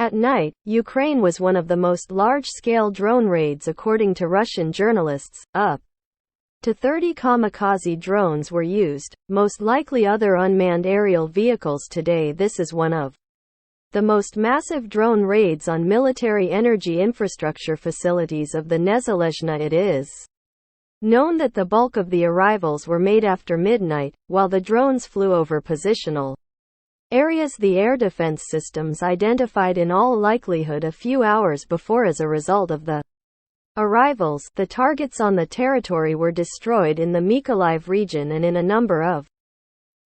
That night, Ukraine was one of the most large-scale drone raids according to Russian journalists. Up to 30 kamikaze drones were used, most likely other unmanned aerial vehicles. Today this is one of the most massive drone raids on military energy infrastructure facilities of the Nezalezhnaya. It is known that the bulk of the arrivals were made after midnight, while the drones flew over positional areas the air defense systems identified in all likelihood a few hours before. As a result of the arrivals, the targets on the territory were destroyed in the Mykolaiv region and in a number of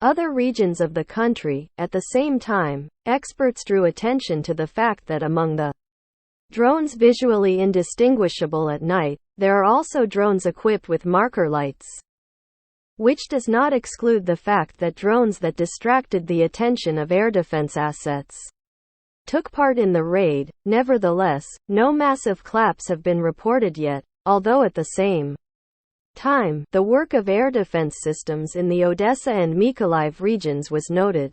other regions of the country. At the same time, experts drew attention to the fact that among the drones visually indistinguishable at night, there are also drones equipped with marker lights, which does not exclude the fact that drones that distracted the attention of air defense assets took part in the raid. Nevertheless, no massive collapse have been reported yet, although at the same time, the work of air defense systems in the Odessa and Mykolaiv regions was noted.